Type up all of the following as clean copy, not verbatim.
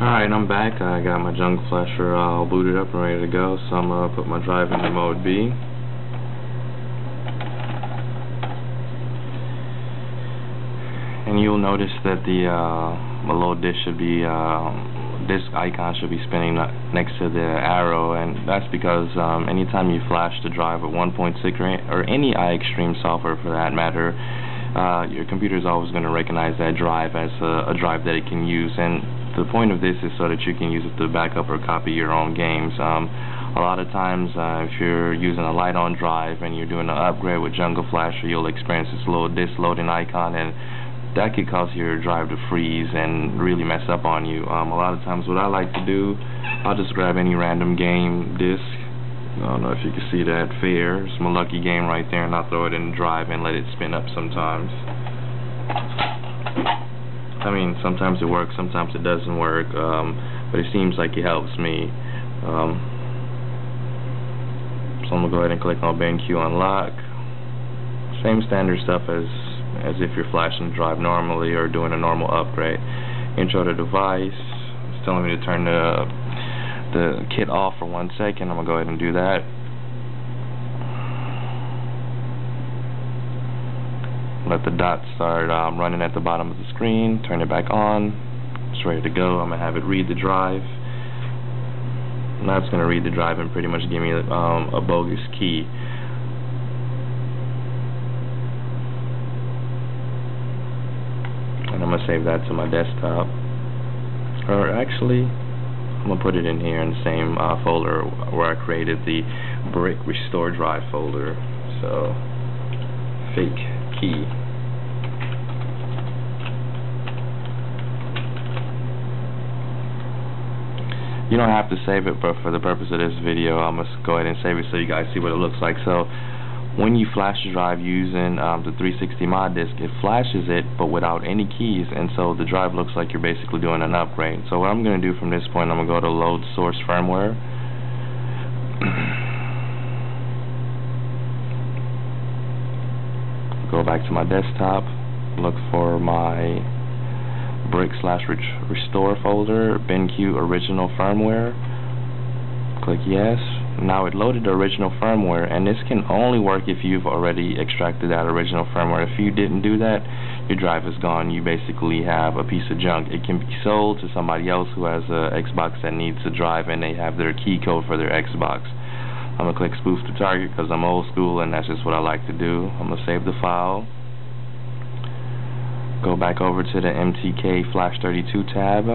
Alright, I'm back. I got my junk flasher all booted up and ready to go, so I'm going to put my drive into mode B. And you'll notice that the little disk should be, disk icon should be spinning next to the arrow, and that's because anytime you flash the drive with 1.6 or any iExtreme software for that matter, your computer is always going to recognize that drive as a drive that it can use. And the point of this is so that you can use it to back up or copy your own games. A lot of times, if you're using a Lite-On drive and you're doing an upgrade with Jungle Flasher, you'll experience this little disk loading icon, and that could cause your drive to freeze and really mess up on you. A lot of times what I like to do, I'll just grab any random game disk. I don't know if you can see that, Fair. It's my lucky game right there, and I'll throw it in the drive and let it spin up sometimes. I mean, sometimes it works, sometimes it doesn't work, but it seems like it helps me. So I'm going to go ahead and click on BenQ Unlock. Same standard stuff as if you're flashing the drive normally or doing a normal upgrade. Intro the device. It's telling me to turn the kit off for 1 second. I'm going to go ahead and do that. Let the dots start running at the bottom of the screen. Turn it back on. It's ready to go. I'm going to have it read the drive. Now it's going to read the drive and pretty much give me a bogus key. And I'm going to save that to my desktop. Or actually, I'm going to put it in here in the same folder where I created the brick restore drive folder. So, fake key. You don't have to save it, but for the purpose of this video, I'm going to go ahead and save it so you guys see what it looks like. So, when you flash the drive using the 360 mod disk, it flashes it, but without any keys, and so the drive looks like you're basically doing an upgrade. So what I'm going to do from this point, I'm going to go to Load Source Firmware. Go back to my desktop, look for my brick/restore folder, BenQ original firmware. Click yes. Now it loaded the original firmware, and this can only work if you've already extracted that original firmware. If you didn't do that, your drive is gone. You basically have a piece of junk. It can be sold to somebody else who has a Xbox that needs a drive and they have their key code for their Xbox. I'm going to click spoof to target because I'm old school and that's just what I like to do. I'm going to save the file. Go back over to the MTK Flash 32 tab.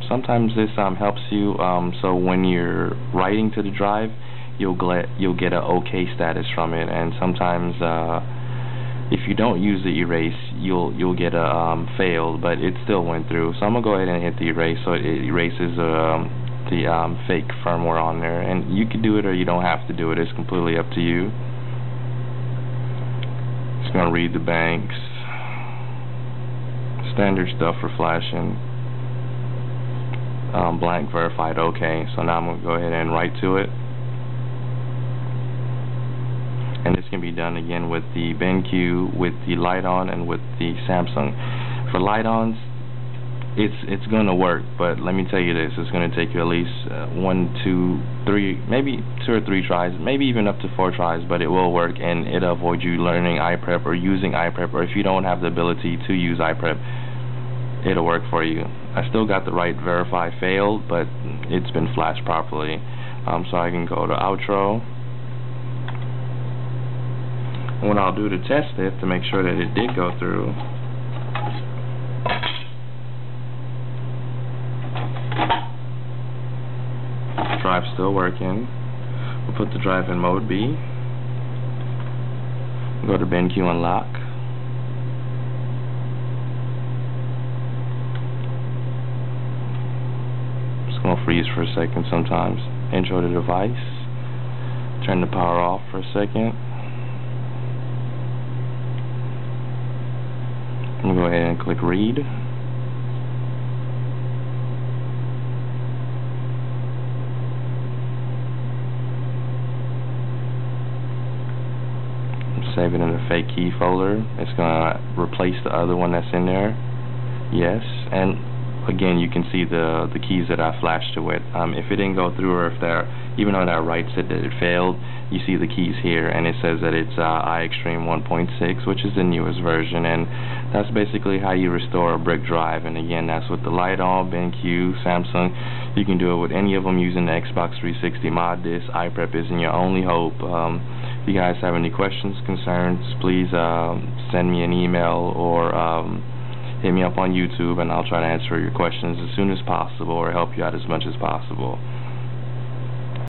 Sometimes this helps you, so when you're writing to the drive, you'll get a OK status from it, and sometimes if you don't use the erase, you'll get a failed, but it still went through. So I'm gonna go ahead and hit the erase, so it erases the fake firmware on there, and you can do it or you don't have to do it. It's completely up to you. It's gonna read the banks. Standard stuff for flashing. Blank verified OK. So now I'm going to go ahead and write to it. And this can be done again with the BenQ, with the Lite-On, and with the Samsung. For Lite-Ons, it's going to work, but let me tell you this, it's going to take you at least 1, 2, 3, maybe 2 or 3 tries, maybe even up to 4 tries, but it will work, and it'll avoid you learning iPrep or using iPrep, or if you don't have the ability to use iPrep, it'll work for you. I still got the right verify failed, but it's been flashed properly. So I can go to outro. And what I'll do to test it, to make sure that it did go through, drive's still working. We'll put the drive in mode B. Go to BenQ Unlock. It's going to freeze for a second sometimes. Intro the device. Turn the power off for a second. I'm going to go ahead and click read. Save it in the fake key folder. It's going to replace the other one that's in there. Yes. And again, you can see the keys that I flashed it with. If it didn't go through, or if there, even though that writes it that it failed, you see the keys here, and it says that it's iExtreme 1.6, which is the newest version, and that's basically how you restore a brick drive. And again, that's with the Lite-On, BenQ, Samsung. You can do it with any of them using the Xbox 360 mod disk. iPrep isn't your only hope. If you guys have any questions, concerns, please send me an email or hit me up on YouTube, and I'll try to answer your questions as soon as possible or help you out as much as possible.